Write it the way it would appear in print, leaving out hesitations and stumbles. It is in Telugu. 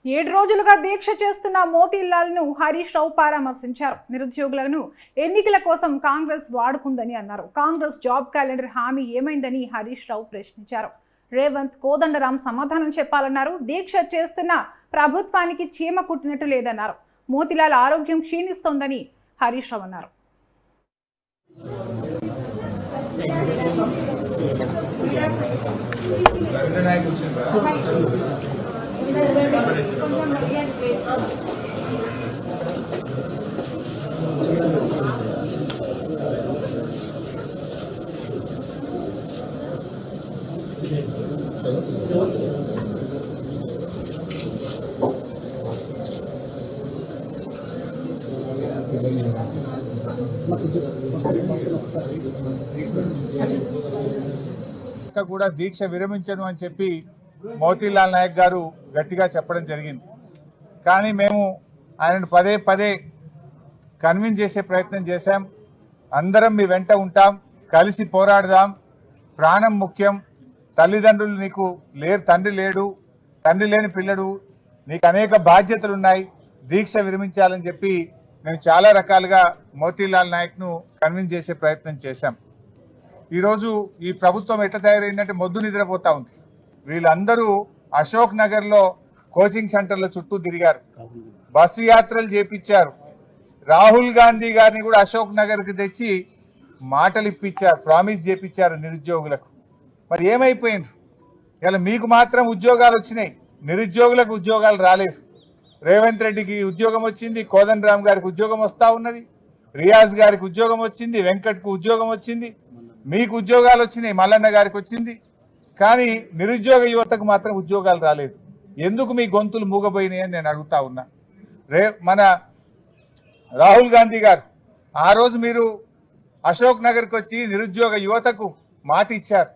7 రోజులుగా దీక్ష చేస్తున్న మోతీలాల్ను హరీష్ రావు పరామర్శించారు. నిరుద్యోగులను ఎన్నికల కోసం కాంగ్రెస్ వాడుకుందని అన్నారు. కాంగ్రెస్ జాబ్ క్యాలెండర్ హామీ ఏమైందని హరీష్ రావు ప్రశ్నించారు. రేవంత్, కోదండరాం సమాధానం చెప్పాలన్నారు. దీక్ష చేస్తున్న ప్రభుత్వానికి చీమ కుట్టినట్టు లేదన్నారు. మోతీలాల్ ఆరోగ్యం క్షీణిస్తోందని హరీష్ రావు అన్నారు. కూడా దీక్ష విరమించను అని చెప్పి మోతీలాల్ నాయక్ గారు గట్టిగా చెప్పడం జరిగింది. కానీ మేము ఆయనను పదే పదే కన్విన్స్ చేసే ప్రయత్నం చేశాం. అందరం మీ వెంట ఉంటాం, కలిసి పోరాడదాం, ప్రాణం ముఖ్యం, తల్లిదండ్రులు నీకు లేరు, తండ్రి లేడు, తండ్రి లేని పిల్లడు, నీకు అనేక బాధ్యతలు ఉన్నాయి, దీక్ష విరమించాలని చెప్పి మేము చాలా రకాలుగా మోతీలాల్ నాయక్ను కన్విన్స్ చేసే ప్రయత్నం చేశాం. ఈరోజు ఈ ప్రభుత్వం ఎట్లా తయారైందంటే మొద్దు నిద్రపోతా ఉంది. వీళ్ళందరూ అశోక్ నగర్లో కోచింగ్ సెంటర్ల చుట్టూ తిరిగారు, బస్సు యాత్రలు చేపించారు. రాహుల్ గాంధీ గారిని కూడా అశోక్ నగర్కి తెచ్చి మాటలు ఇప్పించారు, ప్రామిస్ చేపించారు నిరుద్యోగులకు. మరి ఏమైపోయింది? ఇలా మీకు మాత్రం ఉద్యోగాలు వచ్చినాయి, నిరుద్యోగులకు ఉద్యోగాలు రాలేదు. రేవంత్ రెడ్డికి ఉద్యోగం వచ్చింది, కోదండరాం గారికి ఉద్యోగం వస్తూ ఉన్నది, రియాజ్ గారికి ఉద్యోగం వచ్చింది, వెంకట్కు ఉద్యోగం వచ్చింది, మీకు ఉద్యోగాలు వచ్చినాయి, మల్లన్న గారికి వచ్చింది. కానీ నిరుద్యోగ యువతకు మాత్రం ఉద్యోగాలు రాలేదు. ఎందుకు మీ గొంతులు మూగబోయినాయి అని నేను అడుగుతా ఉన్నా. మన రాహుల్ గాంధీ గారు ఆ రోజు మీరు అశోక్ నగర్కి వచ్చి నిరుద్యోగ యువతకు మాట ఇచ్చారు.